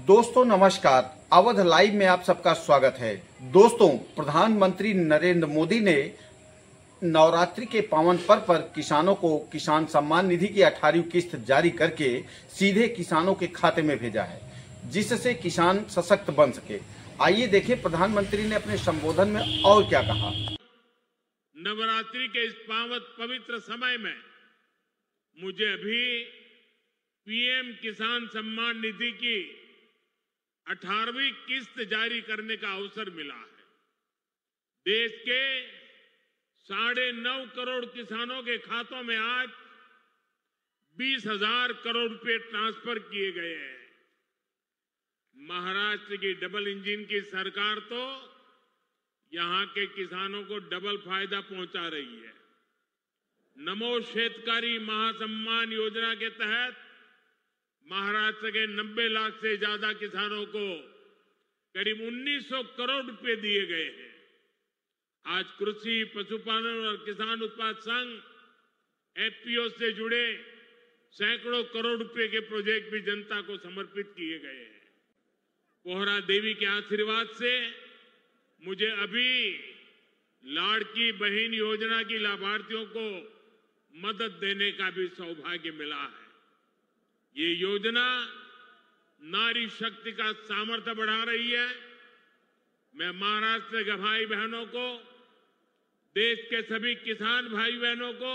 दोस्तों नमस्कार, अवध लाइव में आप सबका स्वागत है। दोस्तों, प्रधानमंत्री नरेंद्र मोदी ने नवरात्रि के पावन पर्व पर किसानों को किसान सम्मान निधि की 18वीं किस्त जारी करके सीधे किसानों के खाते में भेजा है, जिससे किसान सशक्त बन सके। आइए देखें प्रधानमंत्री ने अपने संबोधन में और क्या कहा। नवरात्रि के इस पावन पवित्र समय में मुझे अभी पीएम किसान सम्मान निधि की 18वीं किस्त जारी करने का अवसर मिला है। देश के 9.5 करोड़ किसानों के खातों में आज 20,000 करोड़ रुपए ट्रांसफर किए गए हैं। महाराष्ट्र की डबल इंजन की सरकार तो यहां के किसानों को डबल फायदा पहुंचा रही है। नमो शेतकारी महासम्मान योजना के तहत महाराष्ट्र के 90 लाख से ज्यादा किसानों को करीब 1900 करोड़ रुपए दिए गए हैं। आज कृषि, पशुपालन और किसान उत्पाद संघ एफपीओ से जुड़े सैकड़ों करोड़ रुपए के प्रोजेक्ट भी जनता को समर्पित किए गए हैं। पोहरा देवी के आशीर्वाद से मुझे अभी लाड़की बहन योजना की लाभार्थियों को मदद देने का भी सौभाग्य मिला है। ये योजना नारी शक्ति का सामर्थ्य बढ़ा रही है। मैं महाराष्ट्र के भाई बहनों को, देश के सभी किसान भाई बहनों को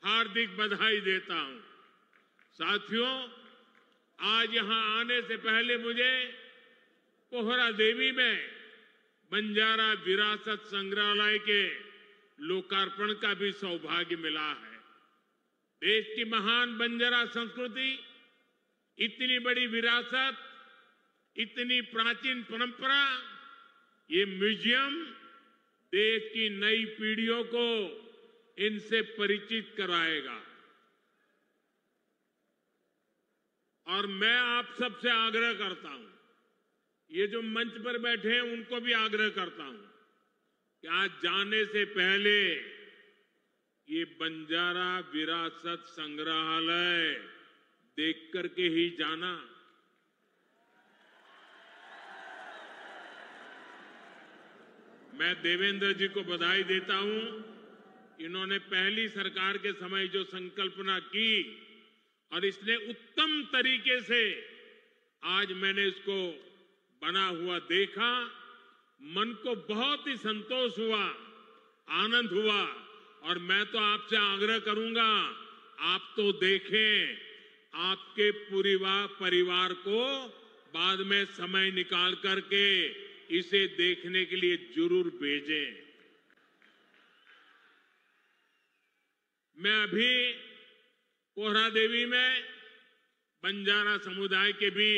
हार्दिक बधाई देता हूं। साथियों, आज यहां आने से पहले मुझे पोहरा देवी में बंजारा विरासत संग्रहालय के लोकार्पण का भी सौभाग्य मिला है। देश की महान बंजारा संस्कृति, इतनी बड़ी विरासत, इतनी प्राचीन परंपरा, ये म्यूजियम देश की नई पीढ़ियों को इनसे परिचित कराएगा। और मैं आप सबसे आग्रह करता हूं, ये जो मंच पर बैठे हैं उनको भी आग्रह करता हूं कि आज जाने से पहले ये बंजारा विरासत संग्रहालय देख करके ही जाना। मैं देवेंद्र जी को बधाई देता हूं। इन्होंने पहली सरकार के समय जो संकल्पना की और इसने उत्तम तरीके से आज मैंने इसको बना हुआ देखा, मन को बहुत ही संतोष हुआ, आनंद हुआ। और मैं तो आपसे आग्रह करूंगा, आप तो देखें, आपके पूरे परिवार को बाद में समय निकाल करके इसे देखने के लिए जरूर भेजें। मैं अभी पोहरा देवी में बंजारा समुदाय के भी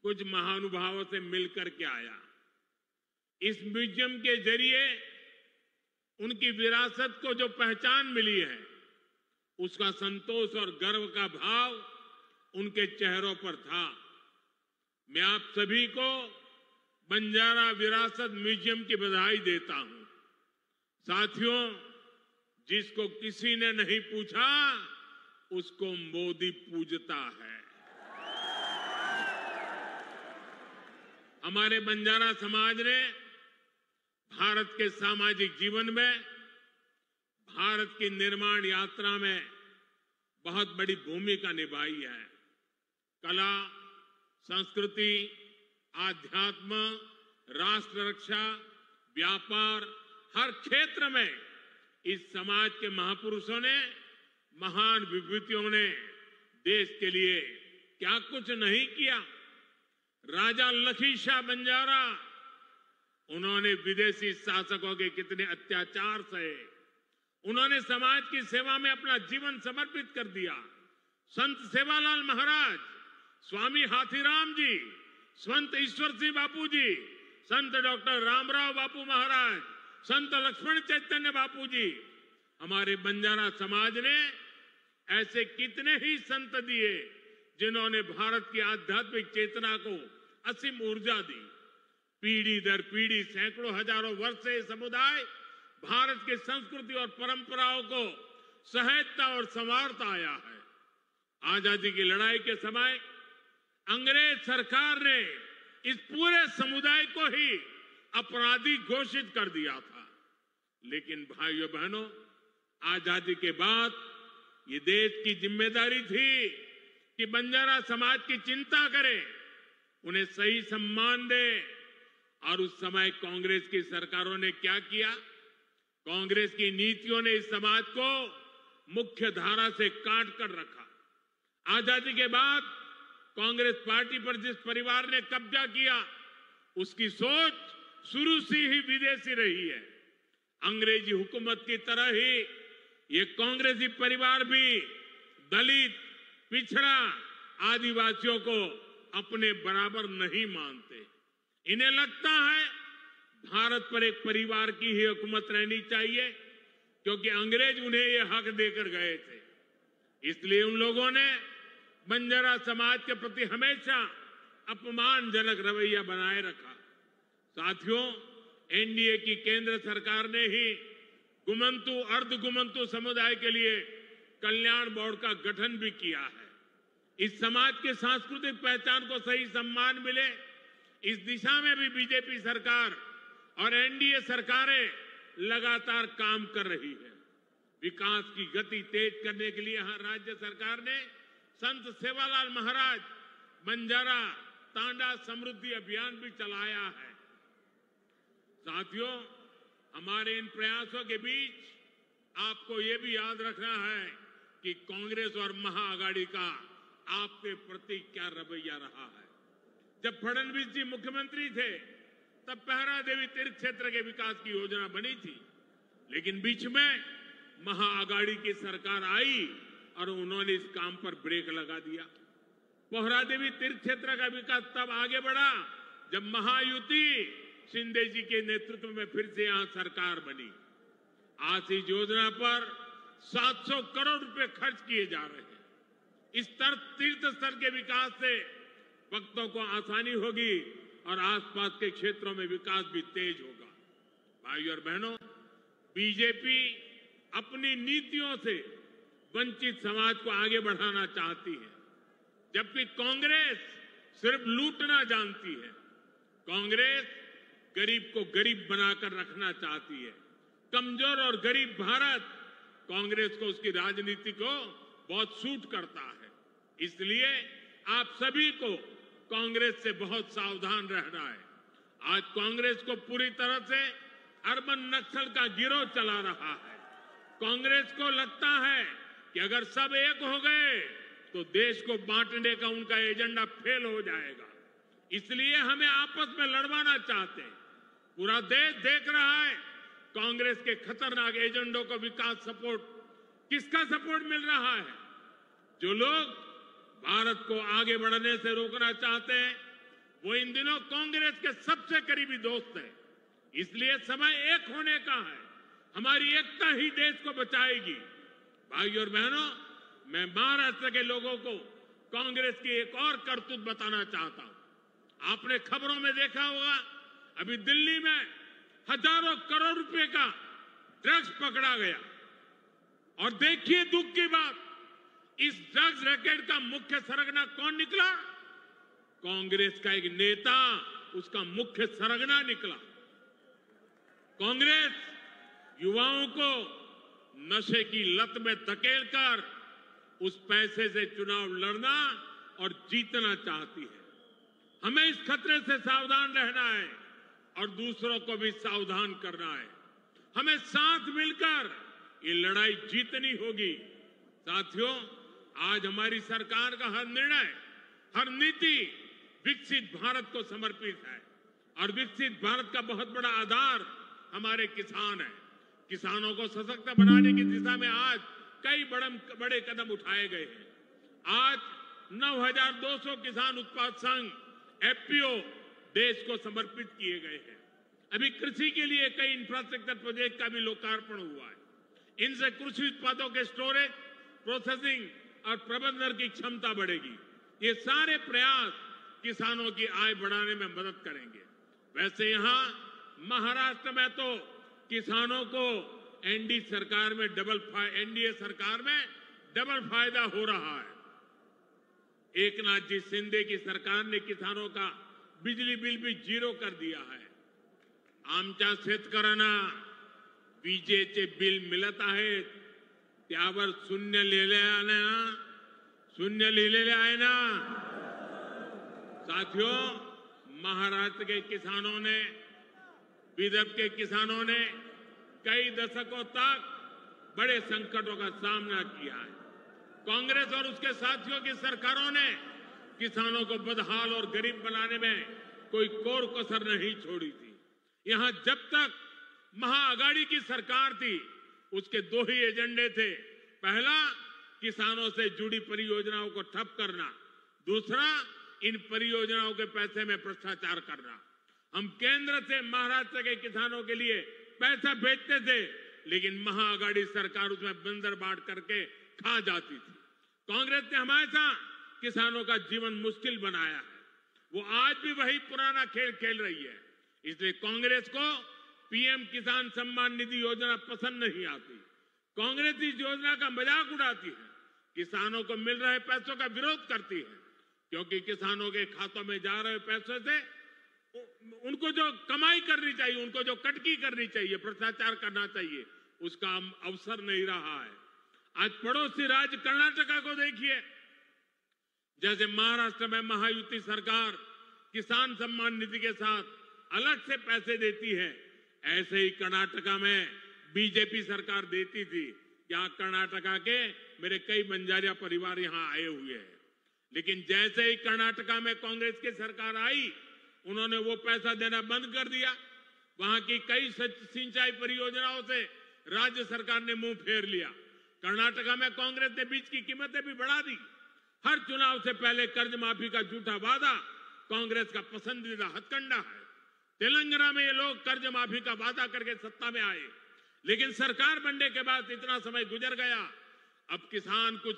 कुछ महानुभावों से मिलकर के आया। इस म्यूजियम के जरिए उनकी विरासत को जो पहचान मिली है, उसका संतोष और गर्व का भाव उनके चेहरों पर था। मैं आप सभी को बंजारा विरासत म्यूजियम की बधाई देता हूं। साथियों, जिसको किसी ने नहीं पूछा, उसको मोदी पूजता है। हमारे बंजारा समाज ने भारत के सामाजिक जीवन में, भारत की निर्माण यात्रा में बहुत बड़ी भूमिका निभाई है। कला, संस्कृति, आध्यात्म, राष्ट्र रक्षा, व्यापार, हर क्षेत्र में इस समाज के महापुरुषों ने, महान विभूतियों ने देश के लिए क्या कुछ नहीं किया। राजा लखी शाह बंजारा, उन्होंने विदेशी शासकों के कितने अत्याचार सहे। उन्होंने समाज की सेवा में अपना जीवन समर्पित कर दिया। संत सेवालाल महाराज, स्वामी हाथीराम जी, संत ईश्वर सिंह बापू जी, संत डॉक्टर रामराव बापू महाराज, संत लक्ष्मण चैतन्य बापू जी, हमारे बंजारा समाज ने ऐसे कितने ही संत दिए जिन्होंने भारत की आध्यात्मिक चेतना को असीम ऊर्जा दी। पीढ़ी दर पीढ़ी, सैकड़ों हजारों वर्ष से समुदाय भारत की संस्कृति और परंपराओं को सहेजता और संवारता आया है। आजादी की लड़ाई के समय अंग्रेज सरकार ने इस पूरे समुदाय को ही अपराधी घोषित कर दिया था। लेकिन भाइयों बहनों, आजादी के बाद ये देश की जिम्मेदारी थी कि बंजारा समाज की चिंता करे, उन्हें सही सम्मान दे। और उस समय कांग्रेस की सरकारों ने क्या किया? कांग्रेस की नीतियों ने इस समाज को मुख्य धारा से काट कर रखा। आजादी के बाद कांग्रेस पार्टी पर जिस परिवार ने कब्जा किया, उसकी सोच शुरू से ही विदेशी रही है। अंग्रेजी हुकूमत की तरह ही ये कांग्रेसी परिवार भी दलित, पिछड़ा, आदिवासियों को अपने बराबर नहीं मानते। इन्हें लगता है भारत पर एक परिवार की ही हुकूमत रहनी चाहिए, क्योंकि अंग्रेज उन्हें ये हक देकर गए थे। इसलिए उन लोगों ने बंजारा समाज के प्रति हमेशा अपमानजनक रवैया बनाए रखा। साथियों, एनडीए की केंद्र सरकार ने ही गुमंतु, अर्ध गुमंतु समुदाय के लिए कल्याण बोर्ड का गठन भी किया है। इस समाज की सांस्कृतिक पहचान को सही सम्मान मिले, इस दिशा में भी बीजेपी सरकार और एनडीए सरकारें लगातार काम कर रही है। विकास की गति तेज करने के लिए राज्य सरकार ने संत सेवालाल महाराज बंजारा तांडा समृद्धि अभियान भी चलाया है। साथियों, हमारे इन प्रयासों के बीच आपको ये भी याद रखना है कि कांग्रेस और महाआघाड़ी का आपके प्रति क्या रवैया रहा है। जब फडणवीस जी मुख्यमंत्री थे, तब पहरा देवी तीर्थ क्षेत्र के विकास की योजना बनी थी, लेकिन बीच में महाआघाड़ी की सरकार आई और उन्होंने इस काम पर ब्रेक लगा दिया। पोहरा देवी तीर्थ क्षेत्र का विकास तब आगे बढ़ा जब महायुति शिंदे जी के नेतृत्व में फिर से यहां सरकार बनी। आज इस योजना पर 700 करोड़ रुपए खर्च किए जा रहे हैं। इस तीर्थ स्थल के विकास से भक्तों को आसानी होगी और आसपास के क्षेत्रों में विकास भी तेज होगा। भाइयों और बहनों, बीजेपी अपनी नीतियों से वंचित समाज को आगे बढ़ाना चाहती है, जबकि कांग्रेस सिर्फ लूटना जानती है। कांग्रेस गरीब को गरीब बनाकर रखना चाहती है। कमजोर और गरीब भारत कांग्रेस को, उसकी राजनीति को बहुत सूट करता है। इसलिए आप सभी को कांग्रेस से बहुत सावधान रहना है। आज कांग्रेस को पूरी तरह से अर्बन नक्सल का गिरोह चला रहा है। कांग्रेस को लगता है कि अगर सब एक हो गए तो देश को बांटने का उनका एजेंडा फेल हो जाएगा। इसलिए हमें आपस में लड़वाना चाहते हैं। पूरा देश देख रहा है कांग्रेस के खतरनाक एजेंडों को। विकास सपोर्ट, किसका सपोर्ट मिल रहा है? जो लोग भारत को आगे बढ़ने से रोकना चाहते हैं, वो इन दिनों कांग्रेस के सबसे करीबी दोस्त हैं। इसलिए समय एक होने का है। हमारी एकता ही देश को बचाएगी। भाइयों और बहनों, मैं महाराष्ट्र के लोगों को कांग्रेस की एक और करतूत बताना चाहता हूं। आपने खबरों में देखा होगा, अभी दिल्ली में हजारों करोड़ रुपए का ड्रग्स पकड़ा गया। और देखिए दुख की बात, इस ड्रग्स रैकेट का मुख्य सरगना कौन निकला? कांग्रेस का एक नेता उसका मुख्य सरगना निकला। कांग्रेस युवाओं को नशे की लत में धकेलकर उस पैसे से चुनाव लड़ना और जीतना चाहती है। हमें इस खतरे से सावधान रहना है और दूसरों को भी सावधान करना है। हमें साथ मिलकर ये लड़ाई जीतनी होगी। साथियों, आज हमारी सरकार का हर निर्णय, हर नीति विकसित भारत को समर्पित है। और विकसित भारत का बहुत बड़ा आधार हमारे किसान हैं। किसानों को सशक्त बनाने की दिशा में आज कई बड़े कदम उठाए गए हैं। आज 9,200 किसान उत्पाद संघ एफपीओ देश को समर्पित किए गए हैं। अभी कृषि के लिए कई इंफ्रास्ट्रक्चर प्रोजेक्ट का भी लोकार्पण हुआ है। इनसे कृषि उत्पादों के स्टोरेज, प्रोसेसिंग और प्रबंधन की क्षमता बढ़ेगी। ये सारे प्रयास किसानों की आय बढ़ाने में मदद करेंगे। वैसे यहां महाराष्ट्र में तो किसानों को एनडीए सरकार में डबल फायदा हो रहा है। एकनाथ जी शिंदे की सरकार ने किसानों का बिजली बिल भी 0 कर दिया है. आमच्या शेतकऱ्यांना विजेचे बिल मिळत आहेत त्यावर शून्य लिहिलेले आहे ना. साथियों, महाराष्ट्र के किसानों ने, विदर्भ के किसानों ने कई दशकों तक बड़े संकटों का सामना किया है. कांग्रेस और उसके साथियों की सरकारों ने किसानों को बदहाल और गरीब बनाने में कोई कोर कसर नहीं छोड़ी थी. यहां जब तक महाआघाड़ी की सरकार थी, उसके 2 ही एजेंडे थे. पहला, किसानों से जुड़ी परियोजनाओं को ठप करना. दूसरा, इन परियोजनाओं के पैसे में भ्रष्टाचार करना. हम केंद्र से महाराष्ट्र के किसानों के लिए पैसा भेजते थे, लेकिन महाआघाड़ी सरकार उसमें बंदर बांट करके खा जाती थी. कांग्रेस ने हमेशा किसानों का जीवन मुश्किल बनाया है. वो आज भी वही पुराना खेल खेल रही है. इसलिए कांग्रेस को पीएम किसान सम्मान निधि योजना पसंद नहीं आती. कांग्रेस इस योजना का मजाक उड़ाती है, किसानों को मिल रहे पैसों का विरोध करती है, क्योंकि किसानों के खातों में जा रहे पैसों से उनको जो कमाई करनी चाहिए, उनको जो कटकी करनी चाहिए, भ्रष्टाचार करना चाहिए, उसका अवसर नहीं रहा है. आज पड़ोसी राज्य कर्नाटका को देखिए. जैसे महाराष्ट्र में महायुति सरकार किसान सम्मान निधि के साथ अलग से पैसे देती है, ऐसे ही कर्नाटका में बीजेपी सरकार देती थी. यहाँ कर्नाटका के मेरे कई बंजारिया परिवार यहाँ आए हुए हैं. लेकिन जैसे ही कर्नाटका में कांग्रेस की सरकार आई, उन्होंने वो पैसा देना बंद कर दिया. वहां की कई सिंचाई परियोजनाओं से राज्य सरकार ने मुंह फेर लिया. कर्नाटका में कांग्रेस ने बीज की कीमतें भी बढ़ा दी. हर चुनाव से पहले कर्ज माफी का झूठा वादा कांग्रेस का पसंदीदा हथकंडा है. तेलंगाना में ये लोग कर्ज माफी का वादा करके सत्ता में आए, लेकिन सरकार बनने के बाद इतना समय गुजर गया, अब किसान कुछ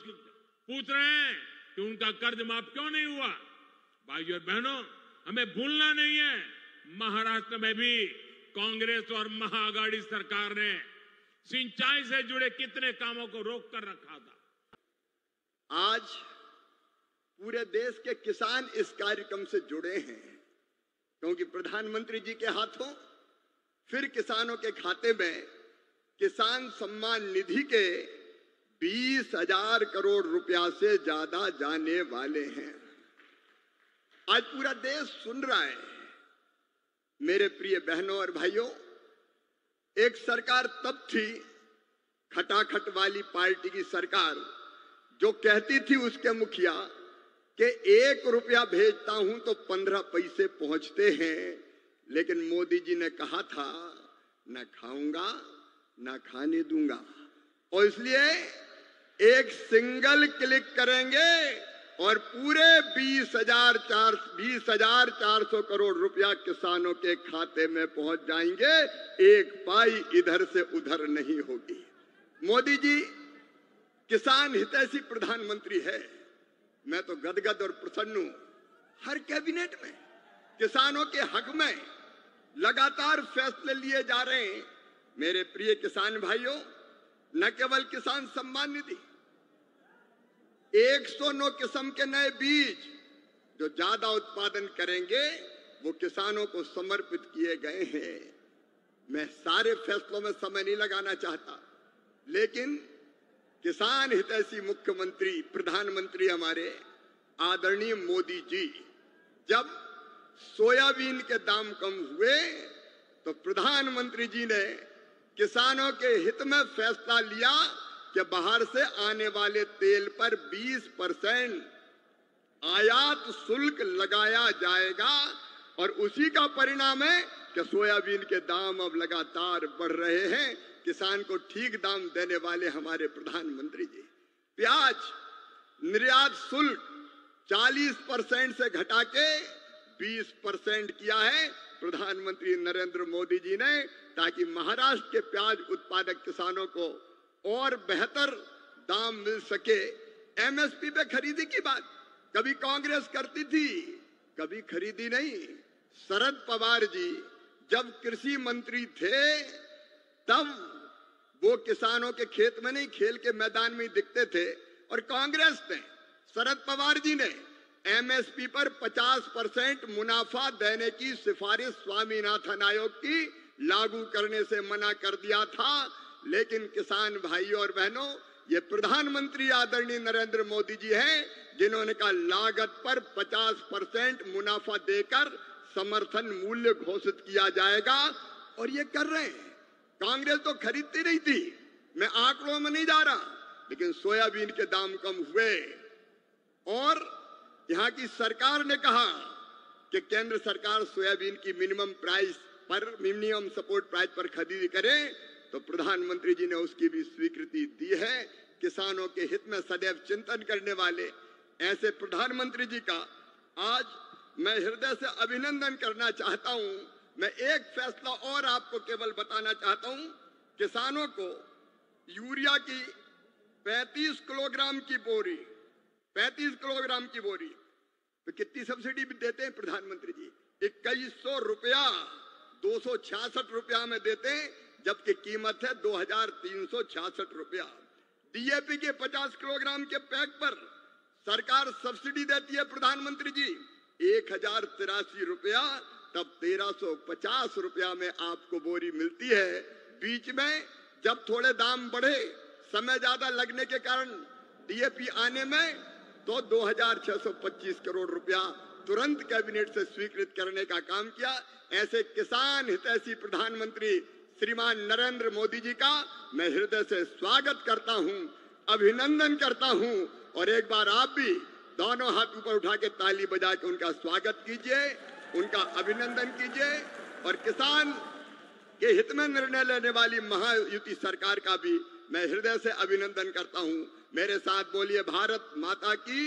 पूछ रहे हैं कि उनका कर्ज माफ क्यों नहीं हुआ. भाइयों और बहनों, हमें भूलना नहीं है, महाराष्ट्र में भी कांग्रेस और महाआघाड़ी सरकार ने सिंचाई से जुड़े कितने कामों को रोक कर रखा था. आज पूरे देश के किसान इस कार्यक्रम से जुड़े हैं, क्योंकि प्रधानमंत्री जी के हाथों फिर किसानों के खाते में किसान सम्मान निधि के 20,000 करोड़ रुपया से ज्यादा जाने वाले हैं. आज पूरा देश सुन रहा है. मेरे प्रिय बहनों और भाइयों, एक सरकार तब थी, खटाखट वाली पार्टी की सरकार, जो कहती थी उसके मुखिया कि 1 रुपया भेजता हूं तो 15 पैसे पहुंचते हैं, लेकिन मोदी जी ने कहा था न खाऊंगा न खाने दूंगा. और इसलिए एक सिंगल क्लिक करेंगे और पूरे 20,400 करोड़ रुपया किसानों के खाते में पहुंच जाएंगे. एक पाई इधर से उधर नहीं होगी. मोदी जी किसान हितैषी प्रधानमंत्री है. मैं तो गदगद और प्रसन्न हूं. हर कैबिनेट में किसानों के हक में लगातार फैसले लिए जा रहे हैं. मेरे प्रिय किसान भाइयों, न केवल किसान सम्मान निधि, 109 किस्म के नए बीज जो ज्यादा उत्पादन करेंगे वो किसानों को समर्पित किए गए हैं. मैं सारे फैसलों में समय नहीं लगाना चाहता, लेकिन किसान हितैषी मुख्यमंत्री प्रधानमंत्री हमारे आदरणीय मोदी जी, जब सोयाबीन के दाम कम हुए तो प्रधानमंत्री जी ने किसानों के हित में फैसला लिया कि बाहर से आने वाले तेल पर 20% आयात शुल्क लगाया जाएगा. और उसी का परिणाम है कि सोयाबीन के दाम अब लगातार बढ़ रहे हैं. किसान को ठीक दाम देने वाले हमारे प्रधानमंत्री जी. प्याज निर्यात शुल्क 40% से घटा के 20% किया है प्रधानमंत्री नरेंद्र मोदी जी ने, ताकि महाराष्ट्र के प्याज उत्पादक किसानों को और बेहतर दाम मिल सके. एमएसपी पे खरीदी की बात कभी कांग्रेस करती थी, कभी खरीदी नहीं. शरद पवार जी जब कृषि मंत्री थे, तब वो किसानों के खेत में नहीं, खेल के मैदान में ही दिखते थे. और कांग्रेस ने शरद पवार जी ने एमएसपी पर 50% मुनाफा देने की सिफारिश स्वामीनाथन आयोग की लागू करने से मना कर दिया था। लेकिन किसान भाइयों और बहनों, ये प्रधानमंत्री आदरणीय नरेंद्र मोदी जी हैं जिन्होंने कहा लागत पर 50% मुनाफा देकर समर्थन मूल्य घोषित किया जाएगा, और ये कर रहे हैं। कांग्रेस तो खरीदती नहीं थी, मैं आंकड़ों में नहीं जा रहा, लेकिन सोयाबीन के दाम कम हुए और यहां की सरकार ने कहा कि केंद्र सरकार सोयाबीन की मिनिमम सपोर्ट प्राइस पर खरीदी करे, तो प्रधानमंत्री जी ने उसकी भी स्वीकृति दी है। किसानों के हित में सदैव चिंतन करने वाले ऐसे प्रधानमंत्री जी का आज मैं हृदय से अभिनंदन करना चाहता हूं। मैं एक फैसला और आपको केवल बताना चाहता हूं, किसानों को यूरिया की 35 किलोग्राम की बोरी तो कितनी सब्सिडी भी देते हैं प्रधानमंत्री जी? 2100 रुपया 266 रुपया में देते हैं, जबकि कीमत है 2366 रुपया। डीएपी के 50 किलोग्राम के पैक पर सरकार सब्सिडी देती है प्रधानमंत्री जी 1083 रुपया, तब 1350 रुपया में आपको बोरी मिलती है। बीच में जब थोड़े दाम बढ़े, समय ज्यादा लगने के कारण डीएपी आने में, तो 2625 करोड़ रुपया तुरंत कैबिनेट से स्वीकृत करने का काम किया। ऐसे किसान हितैषी प्रधानमंत्री श्रीमान नरेंद्र मोदी जी का मैं हृदय से स्वागत करता हूं, अभिनंदन करता हूं, और एक बार आप भी दोनों हाथ ऊपर उठा के ताली बजा के उनका स्वागत कीजिए, उनका अभिनंदन कीजिए, और किसान के हित में निर्णय लेने वाली महायुति सरकार का भी मैं हृदय से अभिनंदन करता हूं। मेरे साथ बोलिए, भारत माता की